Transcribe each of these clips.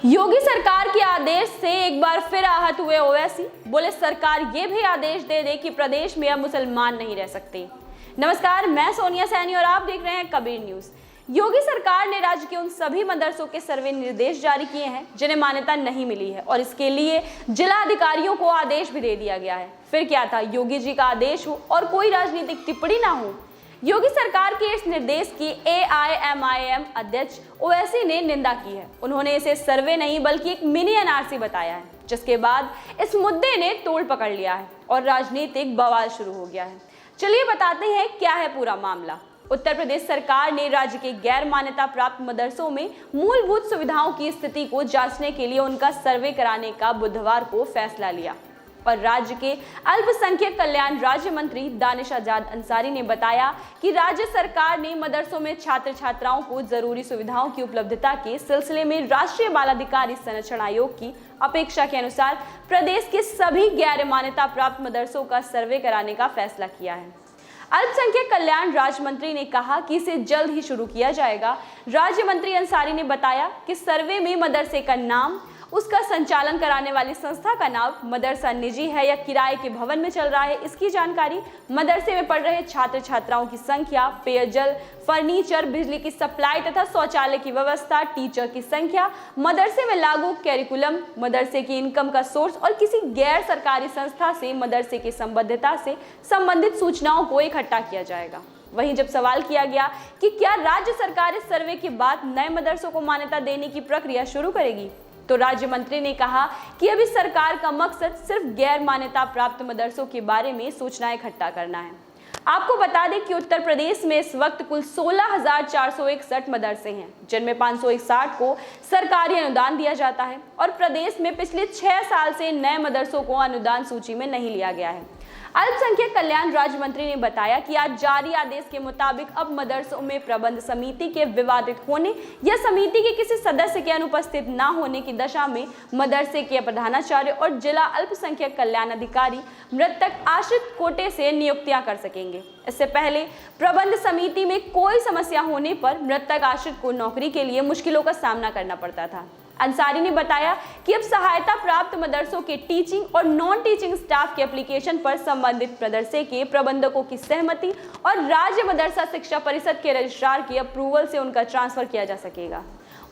योगी सरकार के आदेश से एक बार फिर आहत हुए ओवैसी। बोले सरकार ये भी आदेश दे दे कि प्रदेश में अब मुसलमान नहीं रह सकते। नमस्कार, मैं सोनिया सैनी और आप देख रहे हैं कबीर न्यूज। योगी सरकार ने राज्य के उन सभी मदरसों के सर्वे निर्देश जारी किए हैं जिन्हें मान्यता नहीं मिली है और इसके लिए जिला अधिकारियों को आदेश भी दे दिया गया है। फिर क्या था, योगी जी का आदेश हो और कोई राजनीतिक टिप्पणी ना हो। योगी सरकार के इस निर्देश की AIMIM अध्यक्ष ओवैसी ने निंदा की है। उन्होंने इसे सर्वे नहीं बल्कि एक मिनी NRC बताया है, जिसके बाद इस मुद्दे ने तोड़ पकड़ लिया है और राजनीतिक बवाल शुरू हो गया है। चलिए बताते हैं क्या है पूरा मामला। उत्तर प्रदेश सरकार ने राज्य के गैर मान्यता प्राप्त मदरसों में मूलभूत सुविधाओं की स्थिति को जांचने के लिए उनका सर्वे कराने का बुधवार को फैसला लिया और राज्य के अल्पसंख्यक कल्याण राज्य मंत्री दानिश आजाद अंसारी ने बताया कि राज्य सरकार ने मदरसों में छात्र छात्राओं को जरूरी सुविधाओं की उपलब्धता के सिलसिले में राष्ट्रीय बाल अधिकार संरक्षण आयोग की अपेक्षा के अनुसार प्रदेश के सभी गैर मान्यता प्राप्त मदरसों का सर्वे कराने का फैसला किया है। अल्पसंख्यक कल्याण राज्य मंत्री ने कहा कि इसे जल्द ही शुरू किया जाएगा। राज्य मंत्री अंसारी ने बताया कि सर्वे में मदरसे का नाम, उसका संचालन कराने वाली संस्था का नाम, मदरसा निजी है या किराए के भवन में चल रहा है इसकी जानकारी, मदरसे में पढ़ रहे छात्र छात्राओं की संख्या, पेयजल, फर्नीचर, बिजली की सप्लाई तथा शौचालय की व्यवस्था, टीचर की संख्या, मदरसे में लागू कैरिकुलम, मदरसे की इनकम का सोर्स और किसी गैर सरकारी संस्था से मदरसे की संबद्धता से संबंधित सूचनाओं को इकट्ठा किया जाएगा। वहीं जब सवाल किया गया कि क्या राज्य सरकार इस सर्वे के बाद नए मदरसों को मान्यता देने की प्रक्रिया शुरू करेगी, तो राज्य मंत्री ने कहा कि अभी सरकार का मकसद सिर्फ गैर मान्यता प्राप्त मदरसों के बारे में सूचनाएं इकट्ठा करना है। आपको बता दें कि उत्तर प्रदेश में इस वक्त कुल 16,461 मदरसे हैं, जिनमें 561 को सरकारी अनुदान दिया जाता है और प्रदेश में पिछले 6 साल से नए मदरसों को अनुदान सूची में नहीं लिया गया है। अल्पसंख्यक कल्याण राज्य मंत्री ने बताया कि आज जारी आदेश के मुताबिक अब मदरसों में प्रबंध समिति के विवादित होने या समिति के किसी सदस्य के अनुपस्थित न होने की दशा में मदरसे के प्रधानाचार्य और जिला अल्पसंख्यक कल्याण अधिकारी मृतक आश्रित कोटे से नियुक्तियां कर सकेंगे। इससे पहले प्रबंध समिति में कोई समस्या होने पर मृतक आश्रित को नौकरी के लिए मुश्किलों का सामना करना पड़ता था। अंसारी ने बताया कि अब सहायता प्राप्त मदरसों के टीचिंग और नॉन टीचिंग स्टाफ के एप्लीकेशन पर संबंधित मदरसे के प्रबंधकों की सहमति और राज्य मदरसा शिक्षा परिषद के रजिस्ट्रार के अप्रूवल से उनका ट्रांसफर किया जा सकेगा।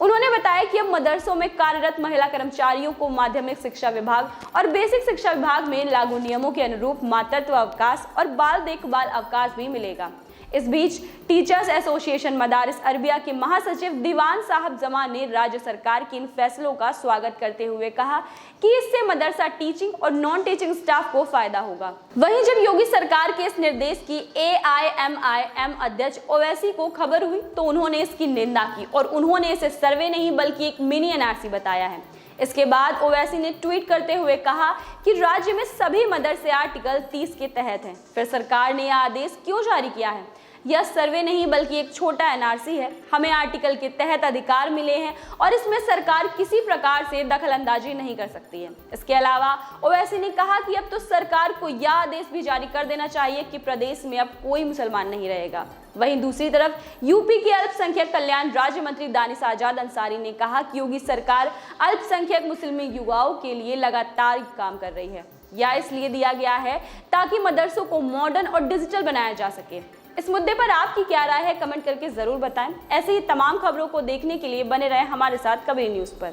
उन्होंने बताया कि अब मदरसों में कार्यरत महिला कर्मचारियों को माध्यमिक शिक्षा विभाग और बेसिक शिक्षा विभाग में लागू नियमों के अनुरूप मातृत्व अवकाश और बाल देखभाल अवकाश भी मिलेगा। इस बीच टीचर्स एसोसिएशन मदारिस अरबिया के महासचिव दीवान साहब जमा ने राज्य सरकार के इन फैसलों का स्वागत करते हुए कहा कि इससे मदरसा टीचिंग और नॉन टीचिंग स्टाफ को फायदा होगा। वहीं जब योगी सरकार के इस निर्देश की AIMIM अध्यक्ष ओवैसी को खबर हुई तो उन्होंने इसकी निंदा की और उन्होंने इसे सर्वे नहीं बल्कि एक मिनी NRC बताया है। इसके बाद ओवैसी ने ट्वीट करते हुए कहा कि राज्य में सभी मदरसे आर्टिकल 30 के तहत हैं। फिर सरकार ने यह आदेश क्यों जारी किया है? यह सर्वे नहीं बल्कि एक छोटा NRC है। हमें आर्टिकल के तहत अधिकार मिले हैं और इसमें सरकार किसी प्रकार से दखलंदाजी नहीं कर सकती है। इसके अलावा ओवैसी ने कहा कि अब तो सरकार को यह आदेश भी जारी कर देना चाहिए कि प्रदेश में अब कोई मुसलमान नहीं रहेगा। वहीं दूसरी तरफ यूपी के अल्पसंख्यक कल्याण राज्य मंत्री दानिश आजाद अंसारी ने कहा कि योगी सरकार अल्पसंख्यक मुस्लिम युवाओं के लिए लगातार काम कर रही है। यह इसलिए दिया गया है ताकि मदरसों को मॉडर्न और डिजिटल बनाया जा सके। इस मुद्दे पर आपकी क्या राय है, कमेंट करके जरूर बताएं। ऐसे ही तमाम खबरों को देखने के लिए बने रहें हमारे साथ कबीर न्यूज पर।